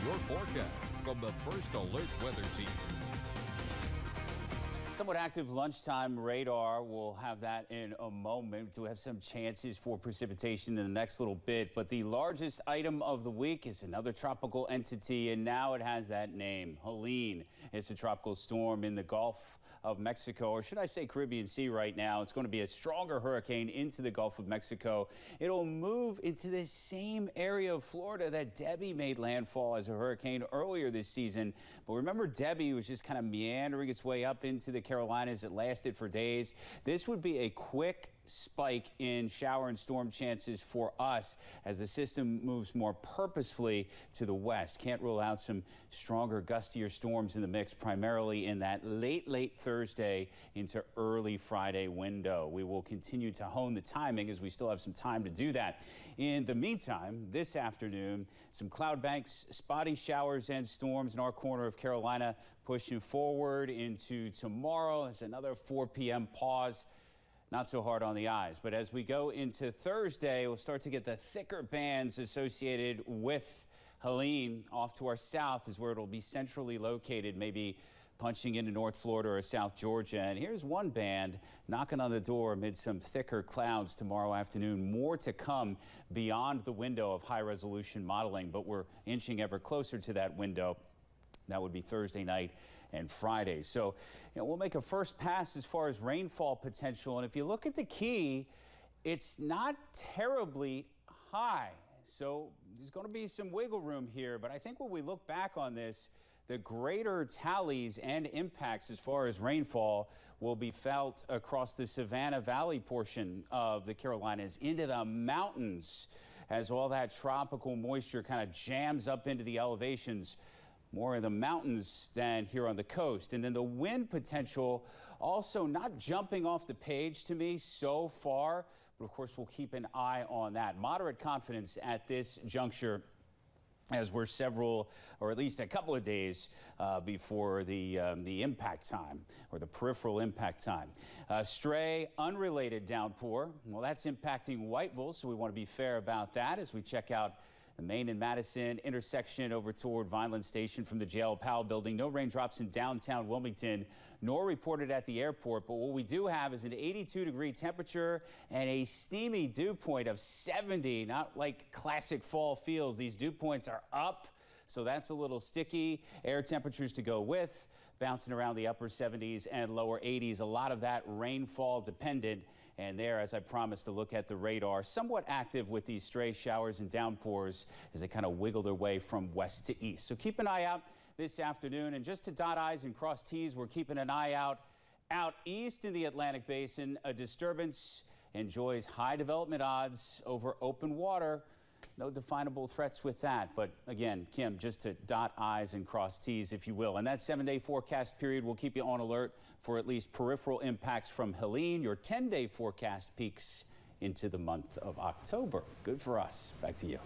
your forecast from the First Alert Weather Team. Somewhat active lunchtime radar. We'll have that in a moment. We do have some chances for precipitation in the next little bit, but the largest item of the week is another tropical entity, and now it has that name, Helene. It's a tropical storm in the Gulf of Mexico, or should I say Caribbean Sea right now. It's going to be a stronger hurricane into the Gulf of Mexico. It'll move into the same area of Florida that Debbie made landfall as a hurricane earlier this season. But remember, Debbie was just kind of meandering its way up into the Carolinas. It lasted for days. This would be a quick spike in shower and storm chances for us as the system moves more purposefully to the west. Can't rule out some stronger, gustier storms in the mix, primarily in that late Thursday into early Friday window. We will continue to hone the timing as we still have some time to do that. In the meantime, this afternoon, some cloud banks, spotty showers and storms in our corner of Carolina, pushing forward into tomorrow. It's another 4 p.m. pause. Not so hard on the eyes, but as we go into Thursday, we'll start to get the thicker bands associated with Helene. Off to our south is where it'll be centrally located, maybe punching into North Florida or South Georgia. And here's one band knocking on the door amid some thicker clouds tomorrow afternoon. More to come beyond the window of high resolution modeling, but we're inching ever closer to that window. That would be Thursday night and Friday. So, we'll make a first pass as far as rainfall potential. And if you look at the key, it's not terribly high. So there's going to be some wiggle room here. But I think when we look back on this, the greater tallies and impacts as far as rainfall will be felt across the Savannah Valley portion of the Carolinas into the mountains as all that tropical moisture kind of jams up into the elevations. More in the mountains than here on the coast. And then the wind potential also not jumping off the page to me so far, but of course we'll keep an eye on that. Moderate confidence at this juncture as we're several, or at least a couple of days before the impact time, or the peripheral impact time. Stray, unrelated downpour. Well, that's impacting Whiteville, so we want to be fair about that as we check out the Main and Madison intersection over toward Vineland Station from the JL Powell building. No raindrops in downtown Wilmington, nor reported at the airport. But what we do have is an 82-degree temperature and a steamy dew point of 70. Not like classic fall feels. These dew points are up. So that's a little sticky. Air temperatures to go with, bouncing around the upper 70s and lower 80s. A lot of that rainfall dependent. And there, as I promised, to look at the radar, somewhat active with these stray showers and downpours as they kind of wiggle their way from west to east. So keep an eye out this afternoon. And just to dot I's and cross T's, we're keeping an eye out east in the Atlantic Basin. A disturbance enjoys high development odds over open water. No definable threats with that. But again, Kim, just to dot I's and cross T's, if you will. And that 7-day forecast period will keep you on alert for at least peripheral impacts from Helene. Your 10-day forecast peaks into the month of October. Good for us. Back to you.